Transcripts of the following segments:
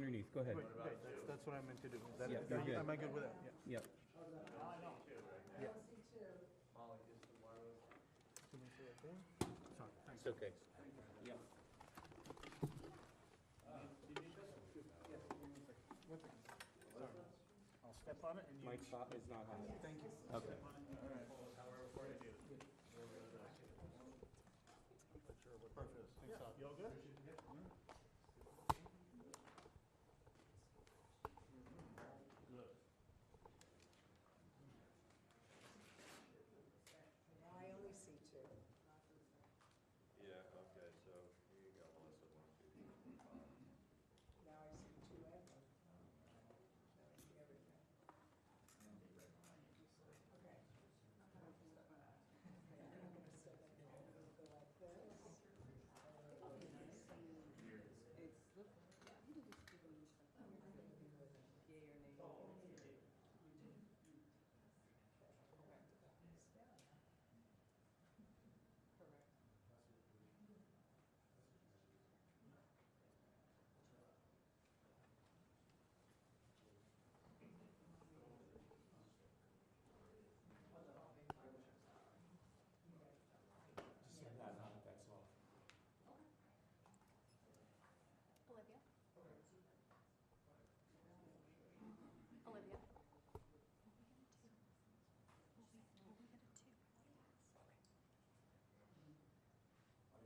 underneath. Go ahead. Right, that's what I meant to do. That, Yeah, you're good. am I good with that? Yeah. Yep. Yeah. Sorry, thanks. It's okay. Yep. I'll step on it and you. Mike stop is not hot. Thank you. Okay. Perfect. Thanks, Todd. You all good? Now I only see two. Yeah, okay, so here you go, Melissa, 1, 2, 3, 4, 5. Now I see two and one. Now I see everything. Okay. I'm gonna step in and go like this. Olivia?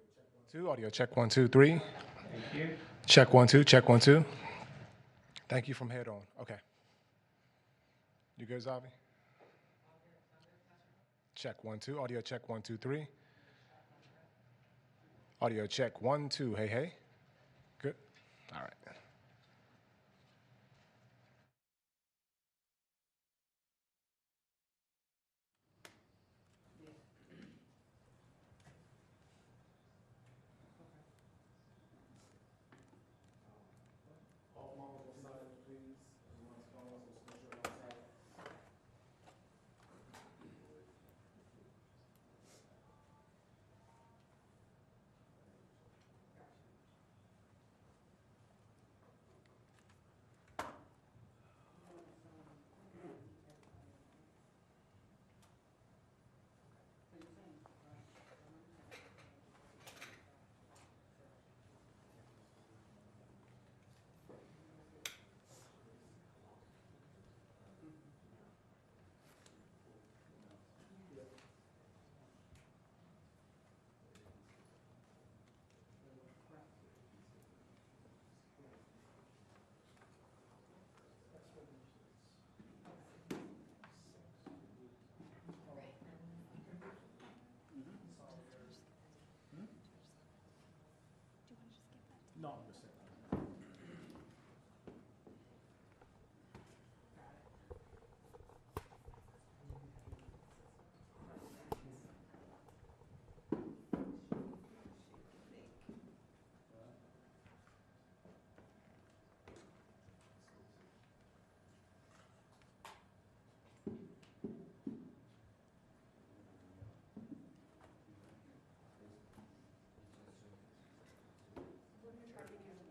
Olivia? Two, audio check 1, 2, 3. Thank you. Check 1, 2, check 1, 2. Thank you from head on. Okay. You good, Zavi? Check 1, 2. Audio check 1, 2, 3. Audio check 1, 2. Hey, hey. Good. All right. No, I'm just saying. We're gonna try to get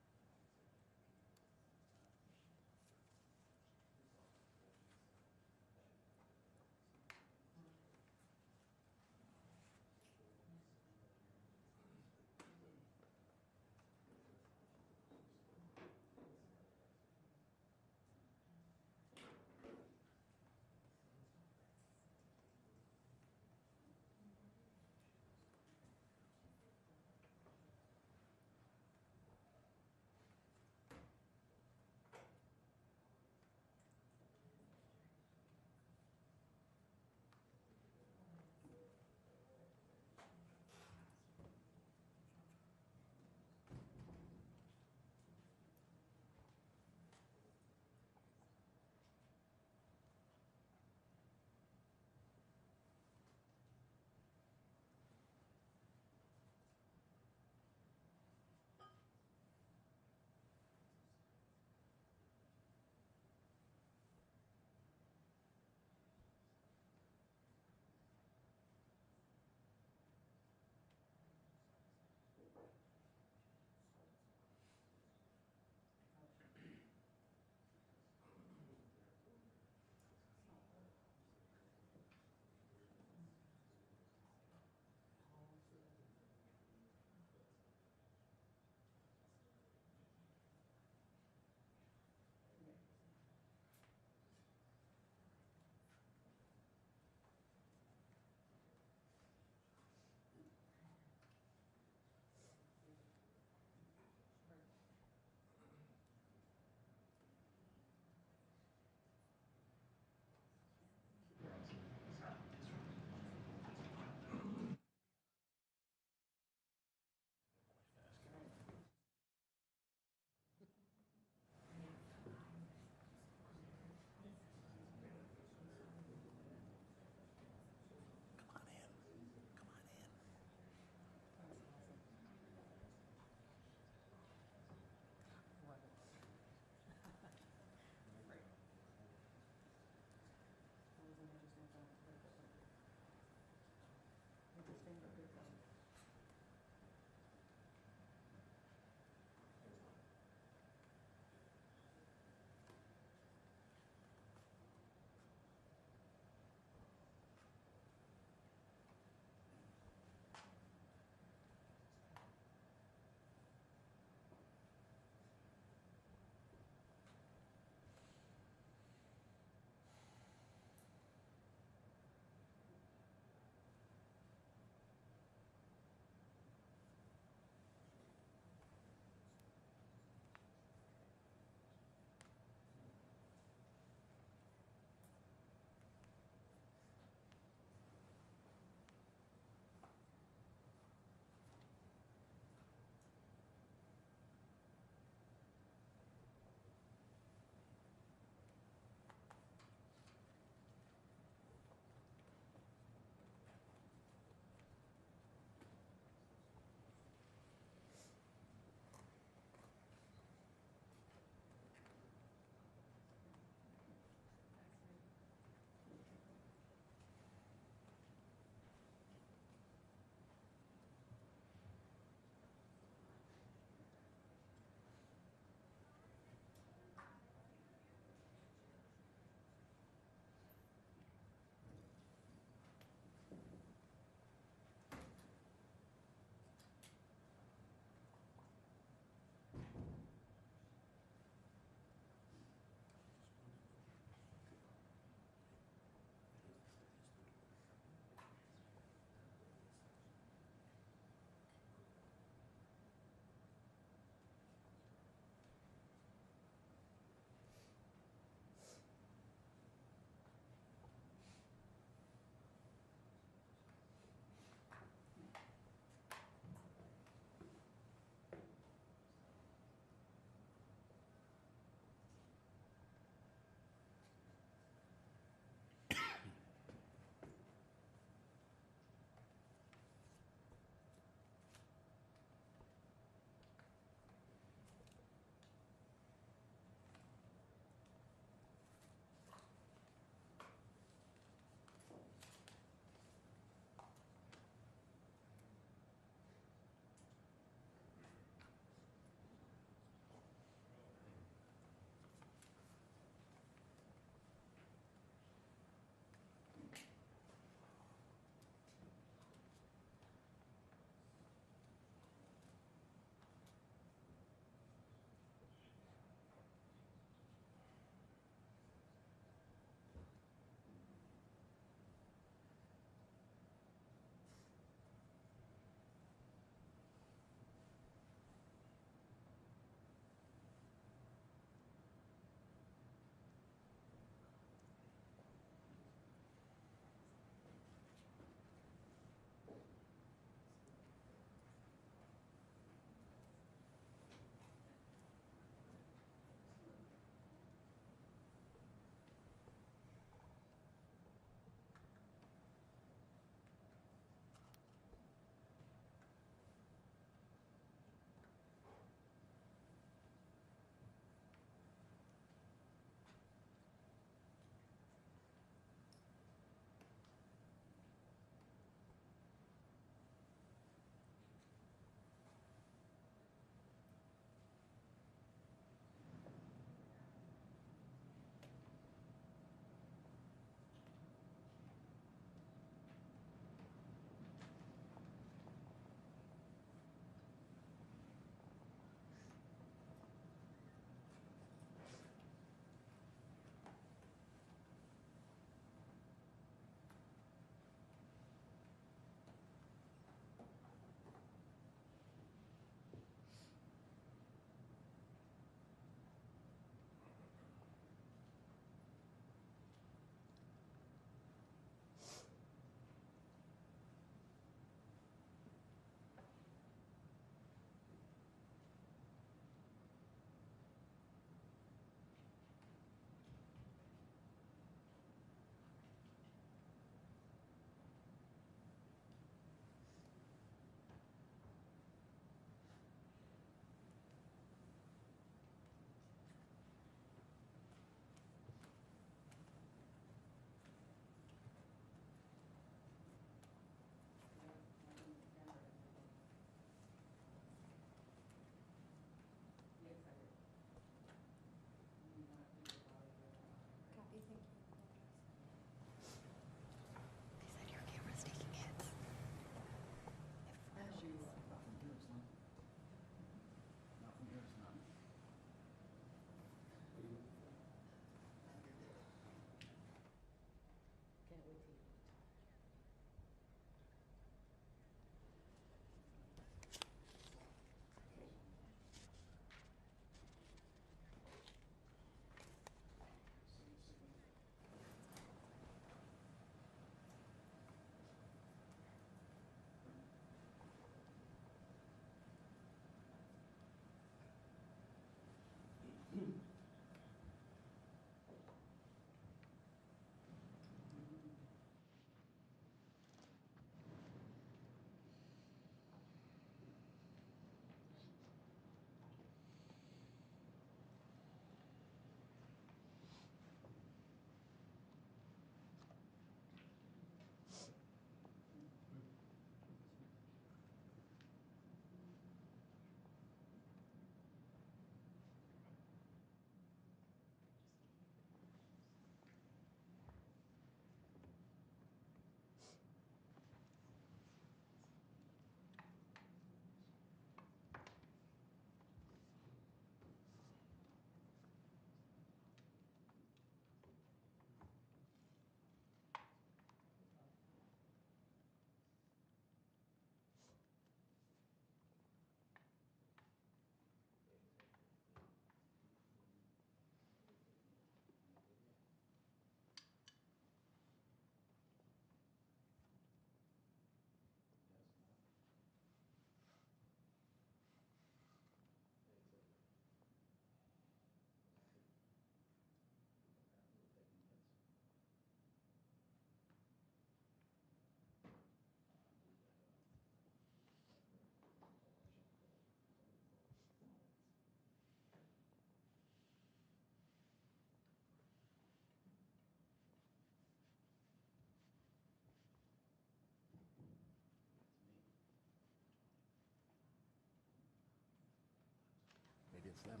It's them.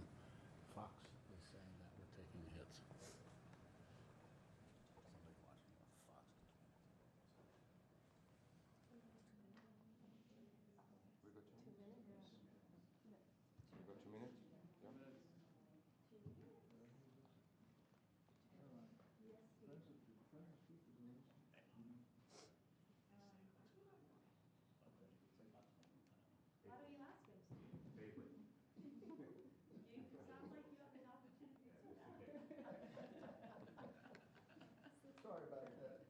Fox is saying that we're taking hits. Somebody watching on Fox. We got 2 minutes? We got 2 minutes? Yeah. Why don't you ask him, Steve? You, sounds like you have an opportunity to tell. Sorry about that.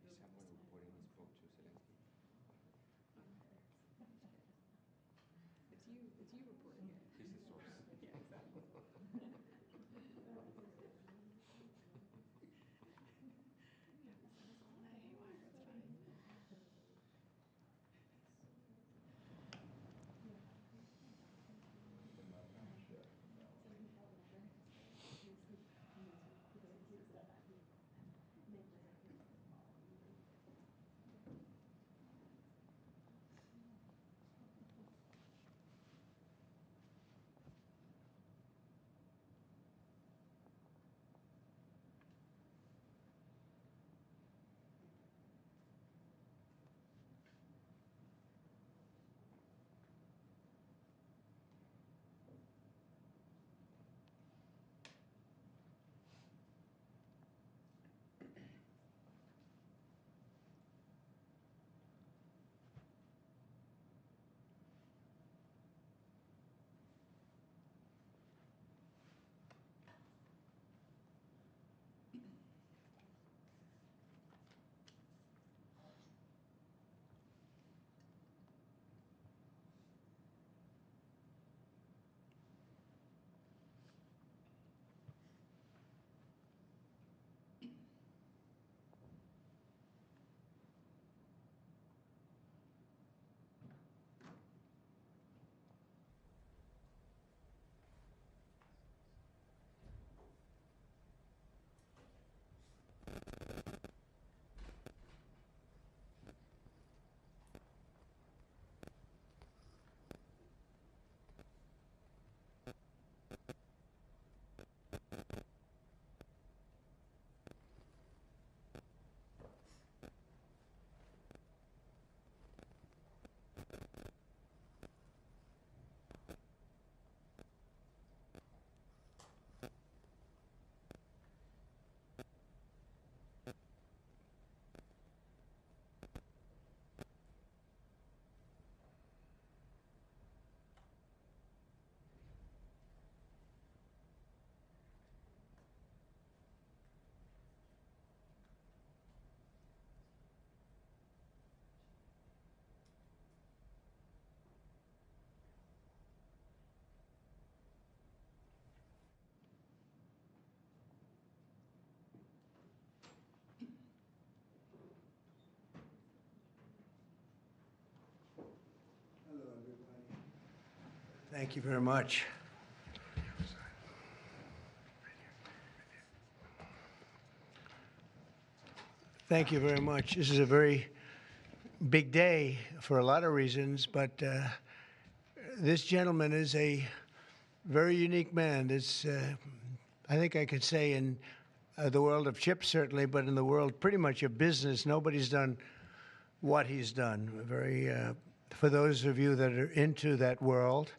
Is someone reporting he spoke to Zelensky? It's you reporting it. He's the source. Yeah, exactly. Yeah, send us all that haywire, it's fine. Hello, everybody. Thank you very much. Thank you very much. This is a very big day for a lot of reasons, but this gentleman is a very unique man. It's, I think I could say in the world of chips, certainly, but in the world pretty much of business, nobody's done what he's done. Very, for those of you that are into that world,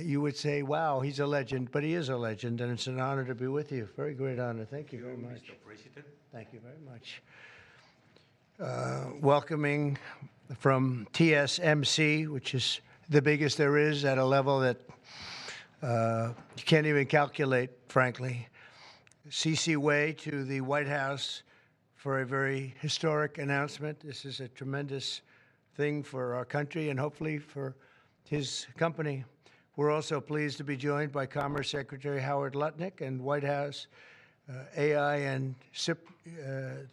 you would say, wow, he's a legend, but he is a legend, and it's an honor to be with you. Very great honor. Thank you very much. Mr. President. Thank you very much. Welcoming from TSMC, which is the biggest there is at a level that you can't even calculate, frankly. C.C. Wei to the White House for a very historic announcement. This is a tremendous thing for our country and hopefully for his company. We're also pleased to be joined by Commerce Secretary Howard Lutnick and White House AI and SIP,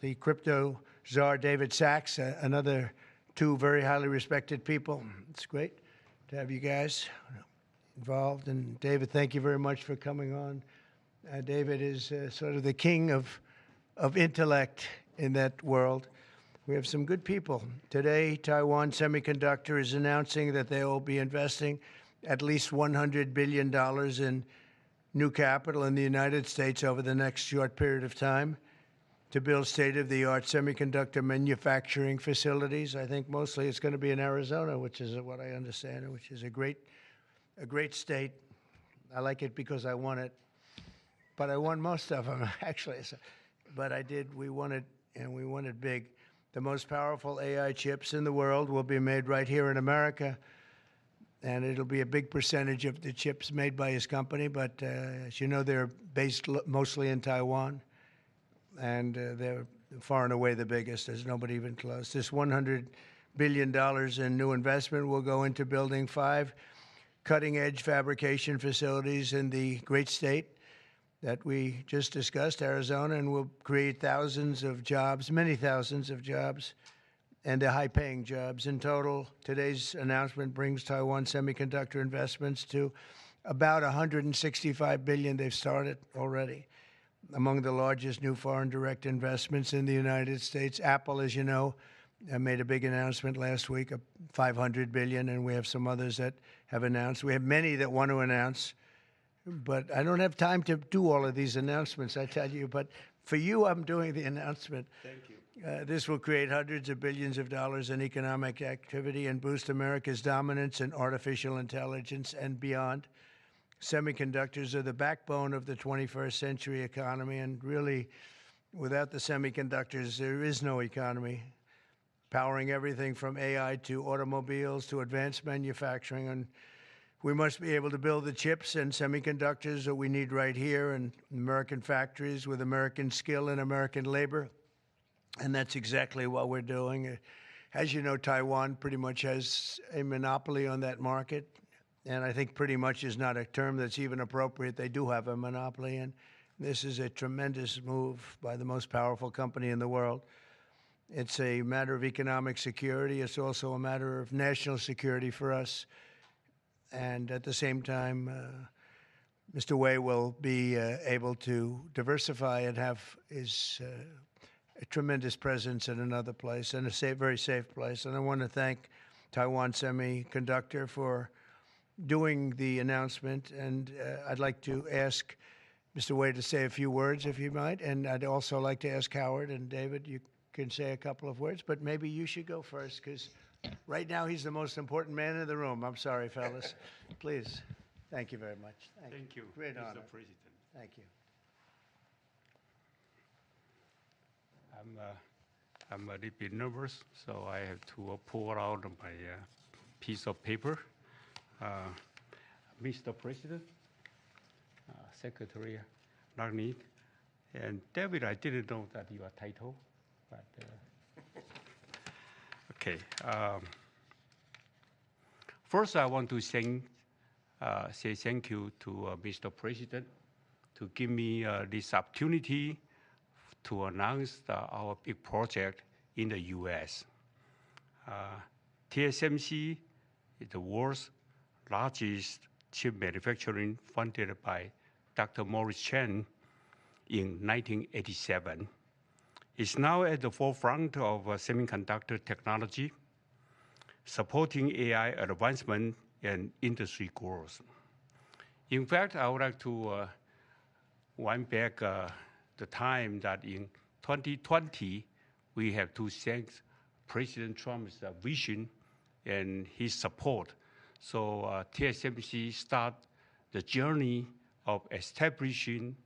the crypto czar David Sachs, another two very highly respected people. It's great to have you guys involved. And David, thank you very much for coming on. David is sort of the king of intellect in that world. We have some good people. Today, Taiwan Semiconductor is announcing that they will be investing at least $100 billion in new capital in the United States over the next short period of time to build state-of-the-art semiconductor manufacturing facilities. I think mostly it's going to be in Arizona, which is what I understand, which is a great state. I like it because I won it, but I won most of them, actually. So, but I did. We won it, and we won it big. The most powerful AI chips in the world will be made right here in America, and it'll be a big percentage of the chips made by his company. But as you know, they're based mostly in Taiwan, and they're far and away the biggest. There's nobody even close. This $100 billion in new investment will go into building 5 cutting-edge fabrication facilities in the great state that we just discussed, Arizona, and will create thousands of jobs, many thousands of jobs, and they're high-paying jobs. In total, today's announcement brings Taiwan Semiconductor investments to about $165 billion they've started already. Among the largest new foreign direct investments in the United States, Apple, as you know, made a big announcement last week of $500 billion, and we have some others that have announced. We have many that want to announce. But I don't have time to do all of these announcements, I tell you. But for you, I'm doing the announcement. Thank you. This will create hundreds of billions of dollars in economic activity and boost America's dominance in artificial intelligence and beyond. Semiconductors are the backbone of the 21st century economy, and really, without the semiconductors, there is no economy. Powering everything from AI to automobiles to advanced manufacturing, and we must be able to build the chips and semiconductors that we need right here in American factories with American skill and American labor. And that's exactly what we're doing. As you know, Taiwan pretty much has a monopoly on that market. And I think pretty much is not a term that's even appropriate. They do have a monopoly. And this is a tremendous move by the most powerful company in the world. It's a matter of economic security. It's also a matter of national security for us. And at the same time, Mr. Wei will be able to diversify and have his a tremendous presence in another place, and a very safe place. And I want to thank Taiwan Semiconductor for doing the announcement. And I'd like to ask Mr. Wei to say a few words, if you might. And I'd also like to ask Howard and David, you can say a couple of words, but maybe you should go first, because right now, he's the most important man in the room. I'm sorry, fellas. Please. Thank you very much. Thank you, Great Mr. honor. President. Thank you. I'm a little bit nervous, so I have to pull out my piece of paper. Mr. President, Secretary Lutnick, and David, I didn't know that your title, but okay. First, I want to say thank you to Mr. President to give me this opportunity to announce our big project in the U.S. TSMC is the world's largest chip manufacturing, funded by Dr. Morris Chang in 1987. It's now at the forefront of semiconductor technology, supporting AI advancement and industry growth. In fact, I would like to wind back the time that in 2020, we have to thank President Trump's vision and his support. So TSMC start the journey of establishing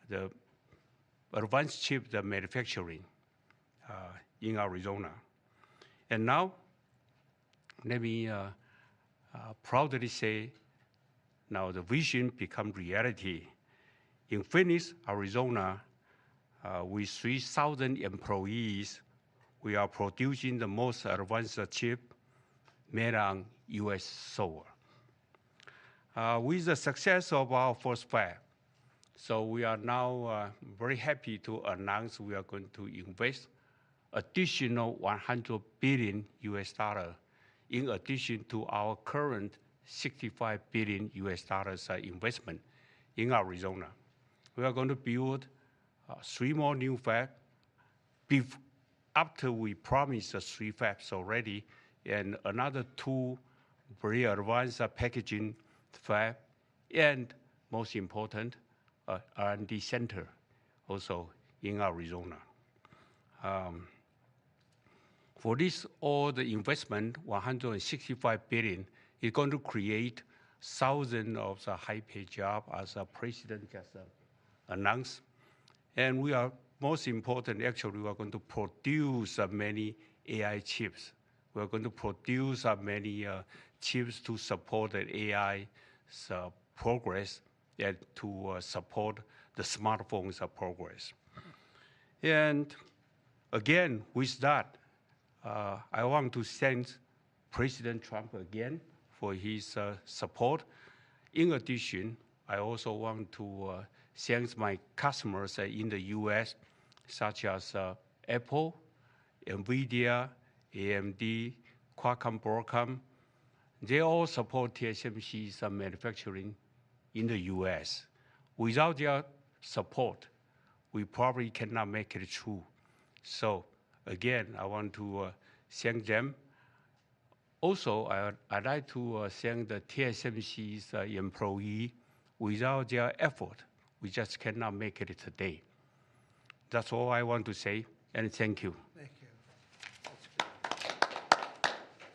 the advanced chip manufacturing in Arizona. And now, let me proudly say, now the vision become reality. In Phoenix, Arizona, with 3,000 employees, we are producing the most advanced chip made on US soil. With the success of our first fab, so we are now very happy to announce we are going to invest additional $100 billion US in addition to our current $65 billion US investment in Arizona. We are going to build 3 more new fabs after we promised 3 fabs already, and another 2 very advanced packaging fab, and most important, R&D center also in Arizona. For this, all the investment, $165 billion, is going to create thousands of high-paid jobs, as the president just announced. And we are, most important, actually, we are going to produce many AI chips. We are going to produce many chips to support the AI progress and to support the smartphones progress. And again, with that, I want to thank President Trump again for his support. In addition, I also want to thank my customers in the US, such as Apple, NVIDIA, AMD, Qualcomm, Broadcom. They all support TSMC's manufacturing in the US. Without their support, we probably cannot make it through. So again, I want to thank them. Also, I'd like to thank the TSMC's employee. Without their effort, we just cannot make it today. That's all I want to say, and thank you. Thank you. That's good.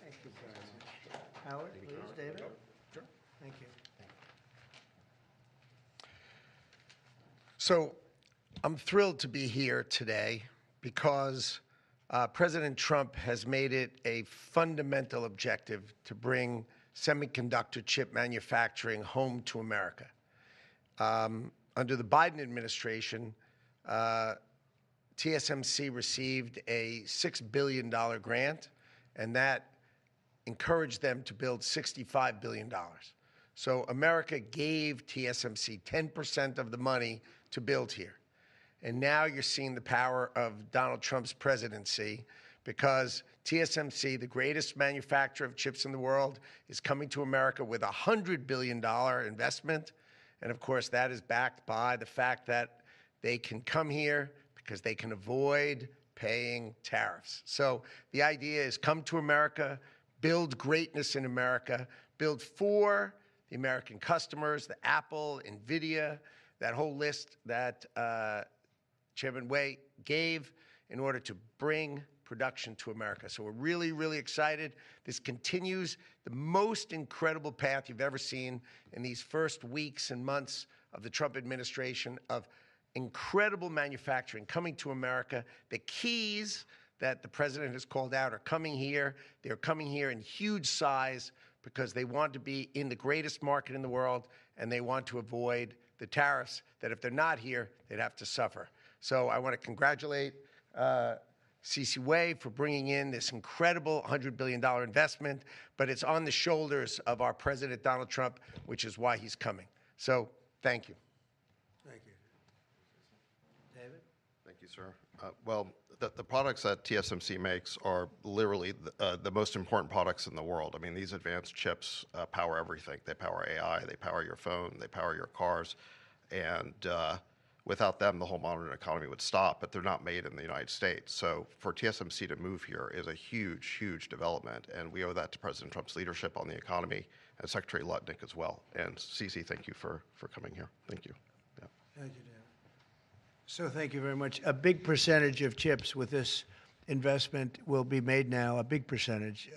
Thank you very much. Howard, please, David? Sure. Thank you. So I'm thrilled to be here today because President Trump has made it a fundamental objective to bring semiconductor chip manufacturing home to America. Under the Biden administration, TSMC received a $6 billion grant, and that encouraged them to build $65 billion. So America gave TSMC 10% of the money to build here. And now you're seeing the power of Donald Trump's presidency, because TSMC, the greatest manufacturer of chips in the world, is coming to America with a $100 billion investment. And of course, that is backed by the fact that they can come here because they can avoid paying tariffs. So the idea is come to America, build greatness in America, build for the American customers, the Apple, NVIDIA, that whole list that Chairman Wei gave in order to bring production to America. So we're really, really excited. This continues the most incredible path you've ever seen in these first weeks and months of the Trump administration of incredible manufacturing coming to America. The keys that the president has called out are coming here. They're coming here in huge size because they want to be in the greatest market in the world, and they want to avoid the tariffs that if they're not here, they'd have to suffer. So I want to congratulate C.C. Wei for bringing in this incredible $100 billion investment, but it's on the shoulders of our President Donald Trump, which is why he's coming. So thank you. Thank you. David? Thank you, sir. Well, the products that TSMC makes are literally the most important products in the world. I mean, these advanced chips power everything. They power AI, they power your phone, they power your cars, and without them, the whole modern economy would stop, but they're not made in the United States. So for TSMC to move here is a huge, huge development, and we owe that to President Trump's leadership on the economy and Secretary Lutnick as well. And Cece, thank you for coming here. Thank you. Yeah. Thank you, Dan. So thank you very much. A big percentage of chips with this investment will be made now, a big percentage.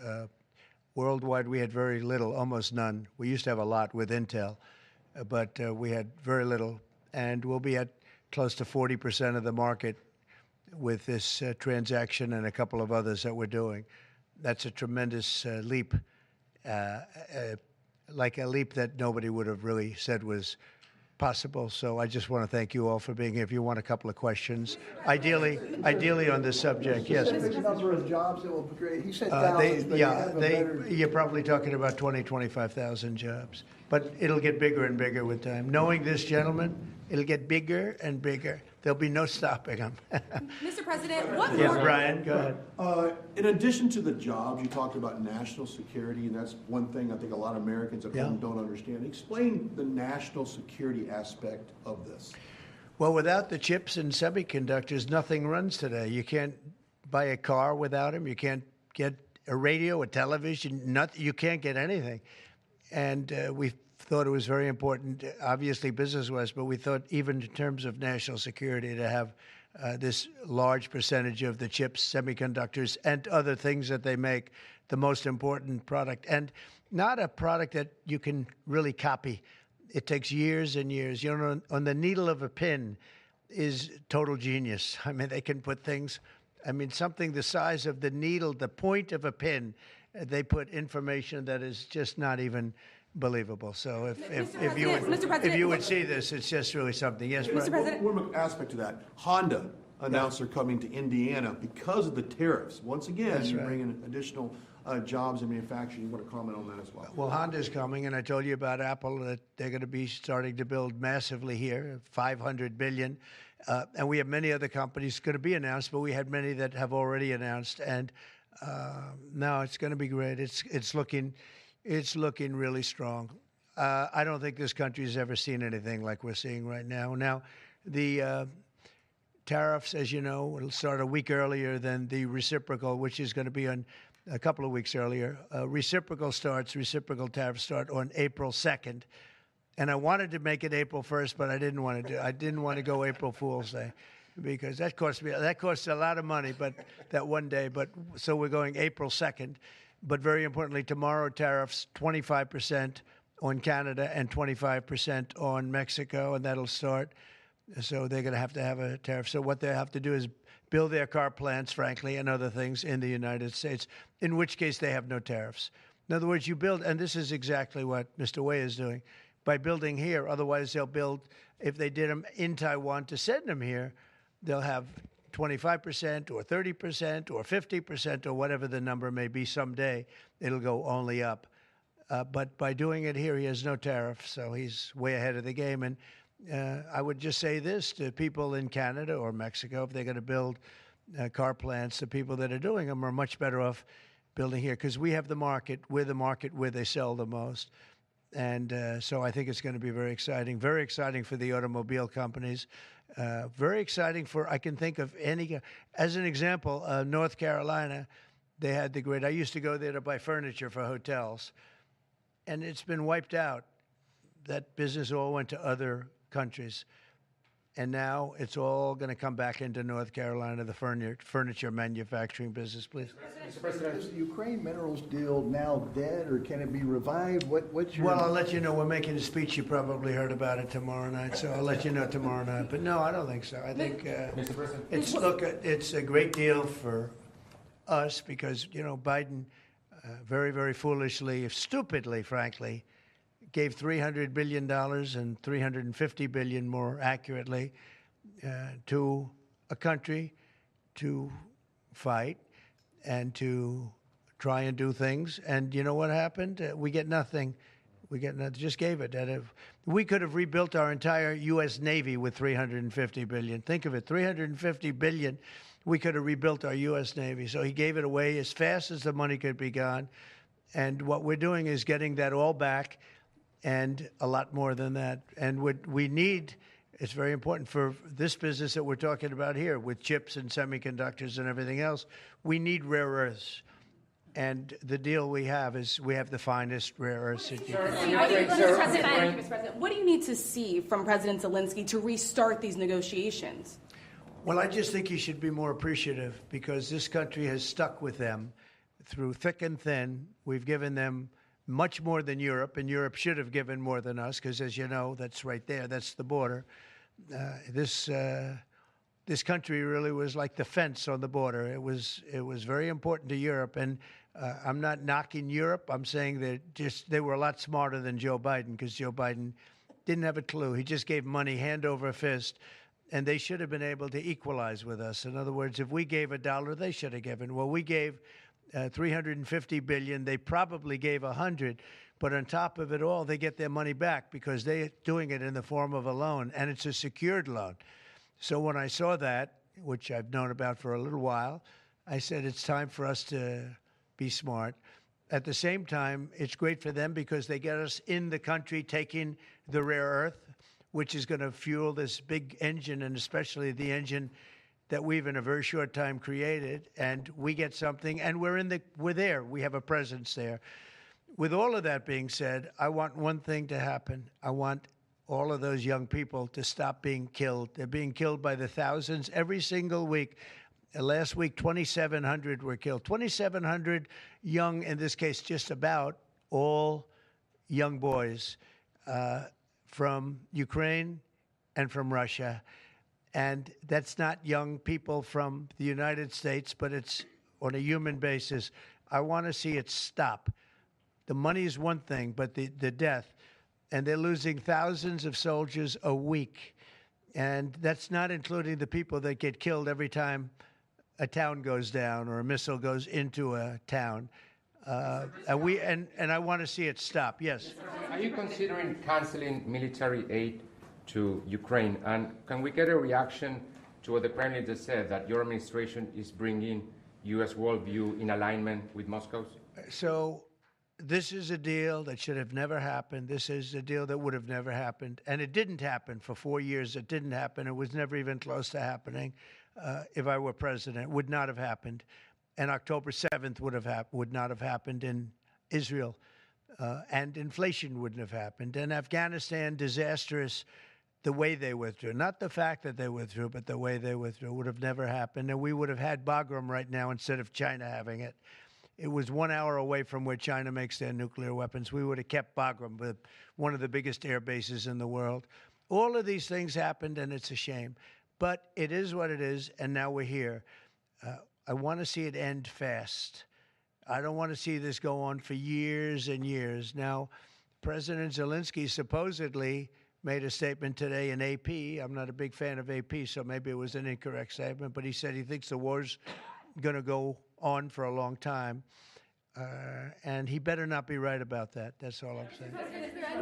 Worldwide, we had very little, almost none. We used to have a lot with Intel, but we had very little. And we'll be at close to 40% of the market with this transaction and a couple of others that we're doing. That's a tremendous leap, like a leap that nobody would have really said was possible. So I just want to thank you all for being here. If you want a couple of questions, ideally on this subject, yes. The number of jobs that will be created. He said thousands, but You're probably talking about 25,000 jobs. But it'll get bigger and bigger with time. Knowing this gentleman, it'll get bigger and bigger. There'll be no stopping him. Mr. President, what Yes, Brian, go ahead. In addition to the jobs, you talked about national security, and that's one thing I think a lot of Americans at home don't understand. Explain the national security aspect of this. Well, without the chips and semiconductors, nothing runs today. You can't buy a car without them. You can't get a radio, a television, you can't get anything. And we thought it was very important, obviously business-wise, but we thought even in terms of national security to have this large percentage of the chips, semiconductors, and other things that they make the most important product. And not a product that you can really copy. It takes years and years. You know, on the needle of a pin is total genius. I mean, they can put things, something the size of the needle, the point of a pin, they put information that is just not even believable. So if you would see this, it's just really something. Yes, Mr. President. One aspect to that, Honda announced they're coming to Indiana because of the tariffs. Once again, you bring in additional jobs in manufacturing. You want to comment on that as well? Well, Honda's coming, and I told you about Apple, that they're going to be starting to build massively here, $500 billion. And we have many other companies going to be announced, but we had many that have already announced. And no, it's going to be great. It's looking really strong. I don't think this country has ever seen anything like we're seeing right now. Now, the tariffs, as you know, will start a week earlier than the reciprocal, which is going to be on a couple of weeks earlier. Reciprocal tariffs start on April 2nd. And I wanted to make it April 1st, but I didn't want to go April Fool's Day, because that costs a lot of money, but that one day. But so we're going April 2nd. But very importantly, tomorrow tariffs 25% on Canada and 25% on Mexico, and that'll start. So they're going to have a tariff. So what they have to do is build their car plants, frankly, and other things in the United States, in which case they have no tariffs. In other words, you build, and this is exactly what Mr. Wei is doing, by building here. Otherwise, they'll build, if they did them in Taiwan to send them here, they'll have 25% or 30% or 50% or whatever the number may be someday. It'll go only up. But by doing it here, he has no tariff, so he's way ahead of the game. And I would just say this to people in Canada or Mexico: if they're going to build car plants, the people that are doing them are much better off building here, because we have the market. We're the market where they sell the most. And so I think it's going to be very exciting for the automobile companies. Very exciting for, I can think of any, as an example, North Carolina, they had the great, I used to go there to buy furniture for hotels, and it's been wiped out. That business all went to other countries. And now it's all going to come back into North Carolina, the furniture manufacturing business, please. Mr. President, is the Ukraine minerals deal now dead, or can it be revived? What's your... Well, I'll let you know. We're making a speech. You probably heard about it tomorrow night, so I'll let you know tomorrow night. But no, I don't think so. I think it's a great deal for us because, Biden very, very foolishly, stupidly, frankly, gave $300 billion and $350 billion more accurately to a country to fight and to try and do things. And you know what happened? We get nothing. Just gave it. We could have rebuilt our entire U.S. Navy with $350 billion. Think of it, $350 billion. We could have rebuilt our U.S. Navy. So he gave it away as fast as the money could be gone. And what we're doing is getting that all back, and a lot more than that. And what we need, it's very important for this business that we're talking about here with chips and semiconductors and everything else, we need rare earths. And the deal we have is we have the finest rare earths. Mr. President, what do you need to see from President Zelensky to restart these negotiations? Well, I just think he should be more appreciative because this country has stuck with them through thick and thin. We've given them much more than Europe, and Europe should have given more than us because, as you know, that's right there. That's the border. This country really was like the fence on the border. It was very important to Europe, and I'm not knocking Europe. I'm saying that they were a lot smarter than Joe Biden because Joe Biden didn't have a clue. He just gave money hand over fist, and they should have been able to equalize with us. In other words, if we gave $1, they should have given. Well, we gave $350 billion. They probably gave $100, but on top of it all, they get their money back because they're doing it in the form of a loan, and it's a secured loan. So when I saw that, which I've known about for a little while, I said it's time for us to be smart. At the same time, it's great for them because they get us in the country taking the rare earth, which is going to fuel this big engine, and especially the engine that we've in a very short time created. And we get something, and we're there. We have a presence there. With all of that being said, I want one thing to happen. I want all of those young people to stop being killed. They're being killed by the thousands every single week. Last week, 2,700 were killed. 2,700 young, in this case, just about all young boys from Ukraine and from Russia. And that's not young people from the United States, but it's on a human basis. I want to see it stop. The money is one thing, but the death. And they're losing thousands of soldiers a week. And that's not including the people that get killed every time a town goes down or a missile goes into a town. And I want to see it stop. Yes. Are you considering canceling military aid to Ukraine? And can we get a reaction to what the Prime Minister said, that your administration is bringing U.S. worldview in alignment with Moscow's? So this is a deal that should have never happened. This is a deal that would have never happened. And it didn't happen for 4 years. It didn't happen. It was never even close to happening. If I were president, it would not have happened. And October 7th would not have happened in Israel. And inflation wouldn't have happened. And Afghanistan, disastrous, the way they withdrew. Not the fact that they withdrew, but the way they withdrew would have never happened. And we would have had Bagram right now instead of China having it. It was 1 hour away from where China makes their nuclear weapons. We would have kept Bagram, one of the biggest air bases in the world. All of these things happened, and it's a shame. But it is what it is, and now we're here. I want to see it end fast. I don't want to see this go on for years and years. Now, President Zelensky supposedly made a statement today in AP. I'm not a big fan of AP, so maybe it was an incorrect statement, but he said he thinks the war's going to go on for a long time. And he better not be right about that. That's all I'm saying.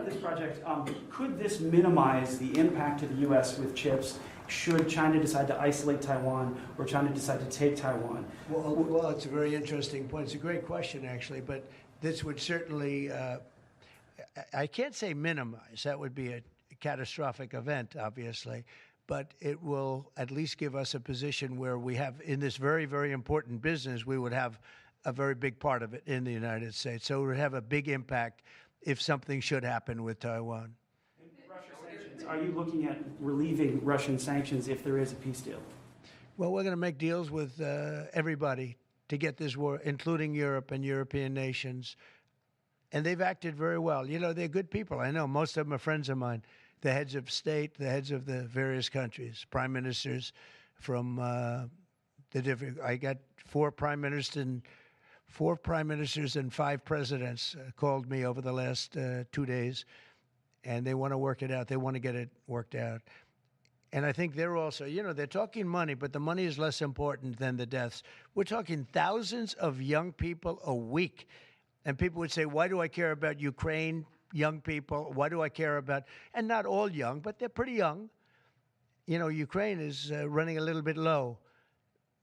This project, could this minimize the impact to the U.S. with chips should China decide to isolate Taiwan or China decide to take Taiwan? Well, it's a very interesting point. It's a great question, actually, but this would certainly, I can't say minimize. That would be a catastrophic event, obviously. But it will at least give us a position where we have, in this very, very important business, we would have a very big part of it in the United States. So it would have a big impact if something should happen with Taiwan. Russia sanctions. Are you looking at relieving Russian sanctions if there is a peace deal? Well, we're going to make deals with everybody to get this war, including Europe and European nations. And they've acted very well. You know, they're good people. I know most of them are friends of mine. The heads of state, the heads of the various countries, prime ministers from the different. I got four prime ministers and 5 presidents called me over the last 2 days, and they want to work it out. They want to get it worked out. And I think they're also, you know, they're talking money, but the money is less important than the deaths. We're talking thousands of young people a week. And people would say, why do I care about Ukraine? Young people, why do I care about, and not all young, but they're pretty young. You know, Ukraine is running a little bit low,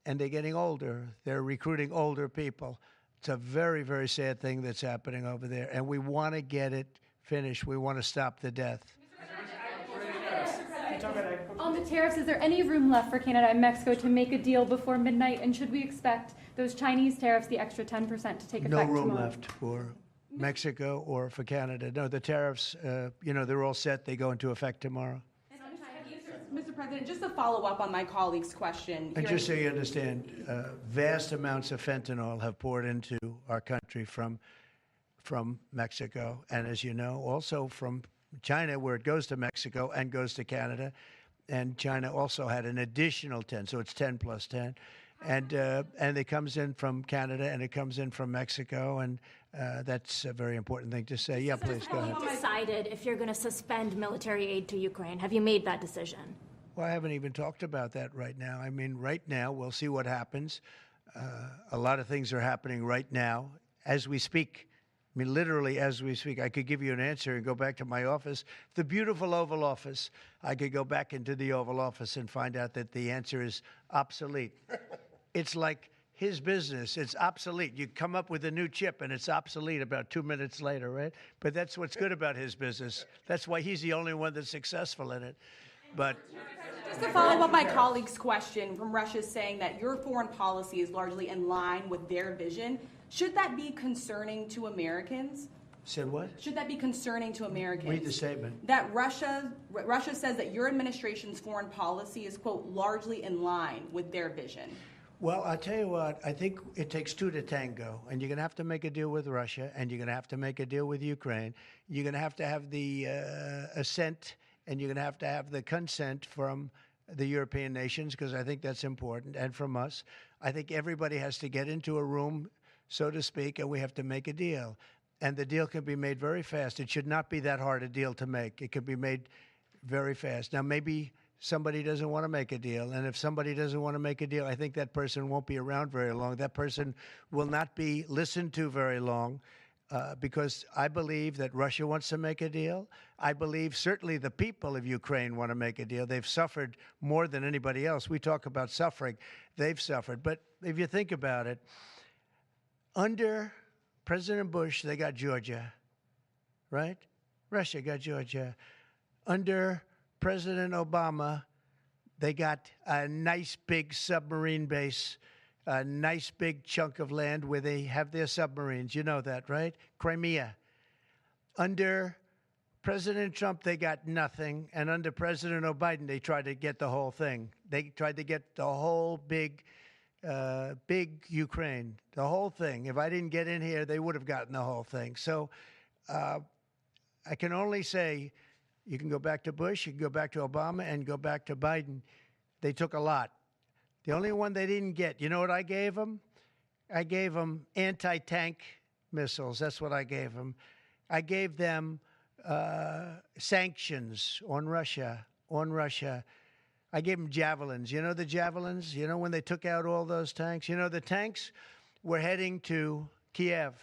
and they're getting older. They're recruiting older people. It's a very, very sad thing that's happening over there, and we want to get it finished. We want to stop the death. On the tariffs, is there any room left for Canada and Mexico to make a deal before midnight? And should we expect those Chinese tariffs, the extra 10%, to take effect No room tomorrow? left for Mexico or for Canada. No, the tariffs, they're all set. They go into effect tomorrow. Mr. President, just to follow up on my colleague's question. And just so you understand, vast amounts of fentanyl have poured into our country from Mexico, and as you know, also from China, where it goes to Mexico and goes to Canada, and China also had an additional 10, so it's 10 plus 10, and it comes in from Canada and it comes in from Mexico, and that's a very important thing to say. Yeah, please go ahead. Have you decided if you're going to suspend military aid to Ukraine? Have you made that decision? Well, I haven't even talked about that right now. I mean, right now, we'll see what happens. A lot of things are happening right now as we speak. I mean, literally as we speak. I could give you an answer and go back to my office, the beautiful Oval Office. I could go back into the Oval Office and find out that the answer is obsolete. It's like his business. It's obsolete. You come up with a new chip and it's obsolete about 2 minutes later, right? But that's what's good about his business. That's why he's the only one that's successful in it. But Just to follow up my colleague's question, from Russia saying that your foreign policy is largely in line with their vision, should that be concerning to Americans? said what? Should that be concerning to Americans? Read the statement. That Russia says that your administration's foreign policy is, quote, largely in line with their vision. Well, I'll tell you what, I think it takes two to tango, and you're going to have to make a deal with Russia, and you're going to have to make a deal with Ukraine. You're going to have the assent, and you're going to have the consent from the European nations, because I think that's important, and from us. I think everybody has to get into a room, so to speak, and we have to make a deal. And the deal can be made very fast. It should not be that hard a deal to make. It could be made very fast. Now, maybe somebody doesn't want to make a deal, and if somebody doesn't want to make a deal, I think that person won't be around very long. That person will not be listened to very long, because I believe that Russia wants to make a deal. I believe certainly the people of Ukraine want to make a deal. They've suffered more than anybody else. We talk about suffering. They've suffered. But if you think about it, under President Bush, they got Georgia, right? Russia got Georgia. Under President Obama, they got a nice big submarine base, a nice big chunk of land where they have their submarines. You know that, right? Crimea. Under President Trump, they got nothing. And under President Biden, they tried to get the whole thing. They tried to get the whole big Ukraine, the whole thing. If I didn't get in here, they would have gotten the whole thing. So I can only say, you can go back to Bush, you can go back to Obama, and go back to Biden. They took a lot. The only one they didn't get, you know what I gave them? I gave them anti-tank missiles. That's what I gave them. I gave them sanctions on Russia. I gave them javelins. You know the javelins? You know when they took out all those tanks? You know the tanks were heading to Kiev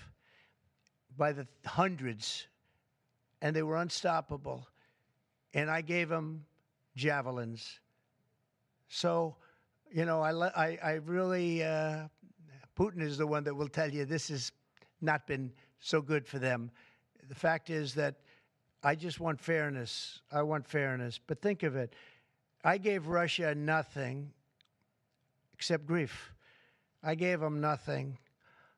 by the hundreds, and they were unstoppable. And I gave them javelins. So, you know, I really, Putin is the one that will tell you this has not been so good for them. The fact is that I just want fairness. I want fairness. But think of it. I gave Russia nothing except grief. I gave them nothing.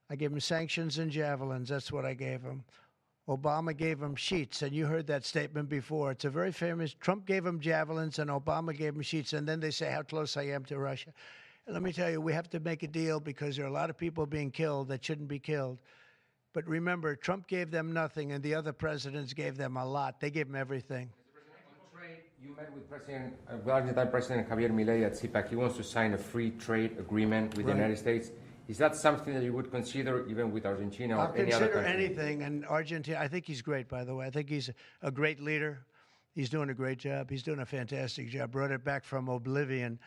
I gave them sanctions and javelins. That's what I gave them. Obama gave them sheets, and you heard that statement before. It's a very famous. Trump gave them javelins, and Obama gave them sheets, and then they say how close I am to Russia. And let me tell you, we have to make a deal because there are a lot of people being killed that shouldn't be killed. But remember, Trump gave them nothing, and the other presidents gave them a lot. They gave them everything. You met with Argentine President Javier Milei at CPAC. He wants to sign a free trade agreement with the United States. Is that something that you would consider even with Argentina or any other country? I'll consider anything. And Argentina, I think he's great, by the way. I think he's a great leader. He's doing a great job. He's doing a fantastic job. Brought it back from oblivion.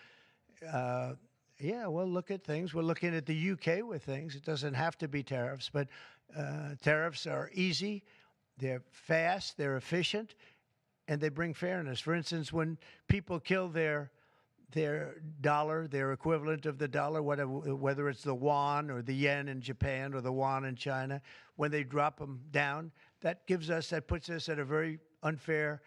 Yeah, we'll look at things. We're looking at the UK with things. It doesn't have to be tariffs, but tariffs are easy. They're fast. They're efficient. And they bring fairness. For instance, when people kill their dollar, their equivalent of the dollar, whether it's the yuan or the yen in Japan or the yuan in China, when they drop them down, that puts us at a very unfair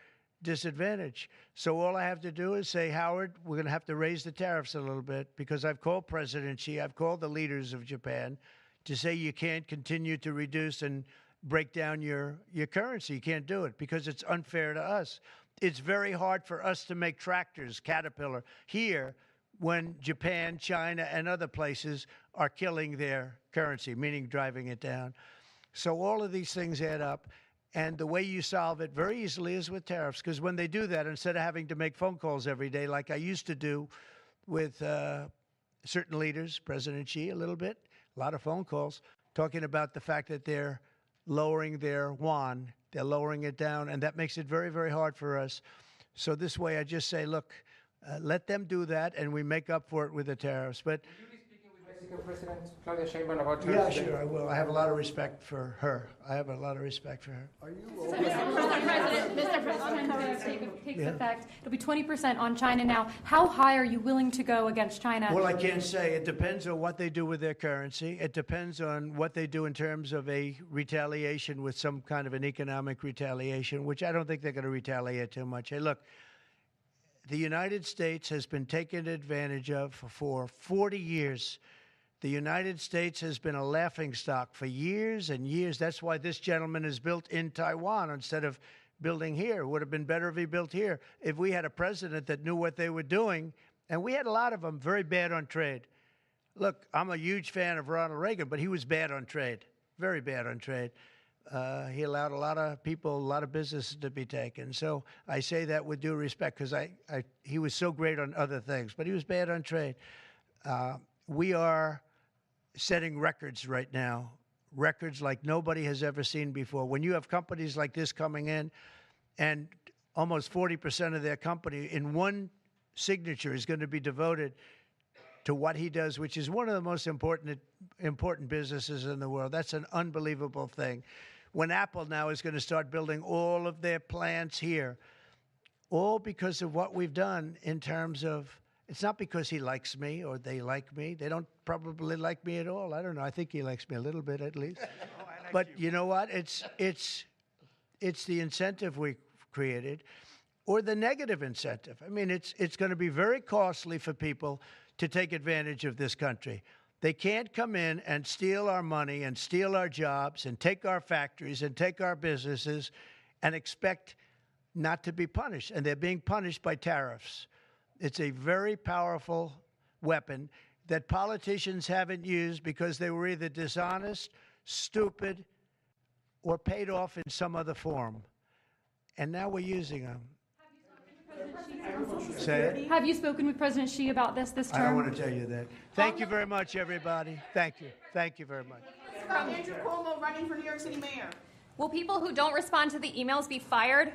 disadvantage. So all I have to do is say, Howard, we're going to have to raise the tariffs a little bit, because I've called President Xi, I've called the leaders of Japan to say you can't continue to reduce and break down your currency. You can't do it because it's unfair to us. It's very hard for us to make tractors, Caterpillar, here when Japan, China, and other places are killing their currency, meaning driving it down. So all of these things add up. And the way you solve it very easily is with tariffs, because when they do that, instead of having to make phone calls every day like I used to do with certain leaders, President Xi a little bit, a lot of phone calls, talking about the fact that they're lowering their yuan, they're lowering it down, and that makes it very, very hard for us. So this way I just say, look, let them do that, and we make up for it with the tariffs. But Mexican President Claudia Sheinbaum about yeah, tariffs? sure, I will. I have a lot of respect for her. I have a lot of respect for her. Are you Mr. President, takes effect. It'll be 20% on China now. How high are you willing to go against China? Well, I can't say. It depends on what they do with their currency. It depends on what they do in terms of a retaliation with some kind of an economic retaliation, which I don't think they're going to retaliate too much. Hey, look, the United States has been taken advantage of for 40 years. The United States has been a laughingstock for years and years. That's why this gentleman is built in Taiwan instead of building here. It would have been better if he built here. If we had a president that knew what they were doing, and we had a lot of them very bad on trade. Look, I'm a huge fan of Ronald Reagan, but he was bad on trade, very bad on trade. He allowed a lot of people, a lot of businesses to be taken. So I say that with due respect, because he was so great on other things, but he was bad on trade. We are setting records right now, records like nobody has ever seen before. When you have companies like this coming in, and almost 40% of their company in one signature is going to be devoted to what he does, which is one of the most important businesses in the world. That's an unbelievable thing. When Apple now is going to start building all of their plants here, all because of what we've done in terms of, it's not because he likes me or they like me. They don't probably like me at all. I don't know. I think he likes me a little bit at least. But you know what? It's the incentive we created, or the negative incentive. I mean, it's going to be very costly for people to take advantage of this country. They can't come in and steal our money and steal our jobs and take our factories and take our businesses and expect not to be punished. And they're being punished by tariffs. It's a very powerful weapon that politicians haven't used because they were either dishonest, stupid, or paid off in some other form. And now we're using them. Say it. Have you spoken with President Xi about this term? I don't want to tell you that. Thank you very much, everybody. Thank you. Thank you very much. About Andrew Cuomo running for New York City mayor. Will people who don't respond to the emails be fired?